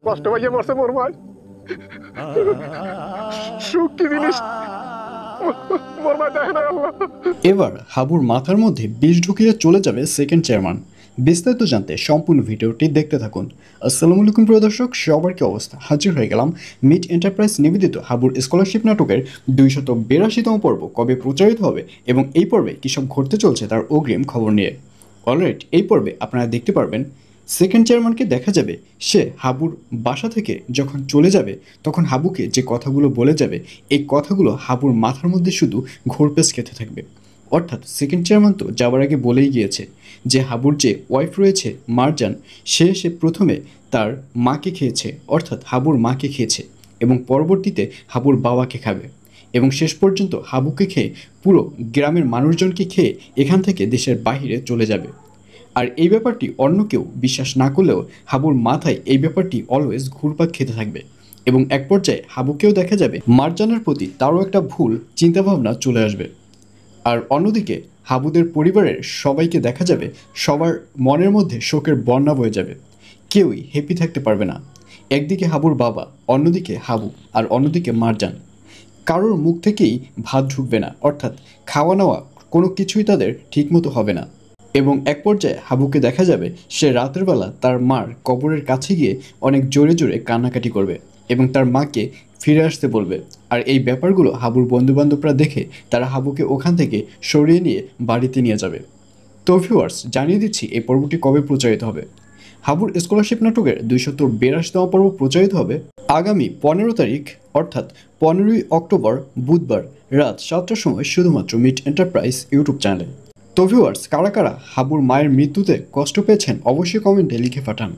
কষ্ট পাইয়ে মরছে মোর ভাই। সুখ কি জিনিস মোর ভাই দেখে না আল্লাহ। এবার হাবুর মাথার মধ্যে বিষ ঢুকিয়ে চলে যাবে সেকেন্ড চেয়ারম্যান। বিস্তারিত জানতে সম্পূর্ণ ভিডিওটি দেখতে থাকুন। আসসালামু আলাইকুম প্রিয় দর্শক, সবার কি অবস্থা? হাজির হয়ে গেলাম মিট এন্টারপ্রাইজ নিবেদিত হাবুর স্কলারশিপ নাটকের 282তম পর্ব কবে প্রচারিত হবে এবং এই পর্বে কী সব ঘটতে চলছে তার অগ্রিম খবর নিয়ে। অলরাইট, এই পর্বে আপনারা দেখতে পারবেন সেকেন্ড চেয়ারম্যানকে দেখা যাবে সে হাবুর বাসা থেকে যখন চলে যাবে তখন হাবুকে যে কথাগুলো বলে যাবে এই কথাগুলো হাবুর মাথার মধ্যে শুধু ঘোরপেশ খেতে থাকবে। অর্থাৎ সেকেন্ড চেয়ারম্যান তো যাওয়ার আগে বলেই গিয়েছে যে হাবুর যে ওয়াইফ রয়েছে মারজান, সে প্রথমে তার মাকে খেয়েছে, অর্থাৎ হাবুর মাকে খেয়েছে এবং পরবর্তীতে হাবুর বাবাকে খাবে এবং শেষ পর্যন্ত হাবুকে খেয়ে পুরো গ্রামের মানুষজনকে খেয়ে এখান থেকে দেশের বাইরে চলে যাবে। আর এই ব্যাপারটি অন্য কেউ বিশ্বাস না করলেও হাবুর মাথায় এই ব্যাপারটি অলওয়েজ ঘুরপাক খেতে থাকবে এবং এক পর্যায়ে হাবুকেও দেখা যাবে মারজানের প্রতি তারও একটা ভুল চিন্তাভাবনা চলে আসবে। আর অন্যদিকে হাবুদের পরিবারের সবাইকে দেখা যাবে সবার মনের মধ্যে শোকের বন্যা বয়ে যাবে, কেউই হ্যাপি থাকতে পারবে না। একদিকে হাবুর বাবা, অন্যদিকে হাবু, আর অন্যদিকে মারজান। কারোর মুখ থেকেই ভাত ঢুকবে না, অর্থাৎ খাওয়া নেওয়া কোনো কিছুই তাদের ঠিকমতো হবে না। এবং এক পর্যায়ে হাবুকে দেখা যাবে সে রাতের বেলা তার মার কবরের কাছে গিয়ে অনেক জোরে জোরে কান্নাকাটি করবে এবং তার মাকে ফিরে আসতে বলবে। আর এই ব্যাপারগুলো হাবুর বন্ধুবান্ধবরা দেখে তারা হাবুকে ওখান থেকে সরিয়ে নিয়ে বাড়িতে নিয়ে যাবে। তো ভিউয়ার্স, জানিয়ে দিচ্ছি এই পর্বটি কবে প্রচারিত হবে। হাবুর স্কলারশিপ নাটকের 282তম পর্ব প্রচারিত হবে আগামী 15 তারিখ, অর্থাৎ 15ই অক্টোবর বুধবার রাত 7টার সময় শুধুমাত্র মিট এন্টারপ্রাইজ ইউটিউব চ্যানেলে। তো ভিউয়ার্স, কারা কারা হাবুর মায়ের মৃত্যুতে কষ্ট পেয়েছেন অবশ্যই কমেন্টে লিখে পাঠান।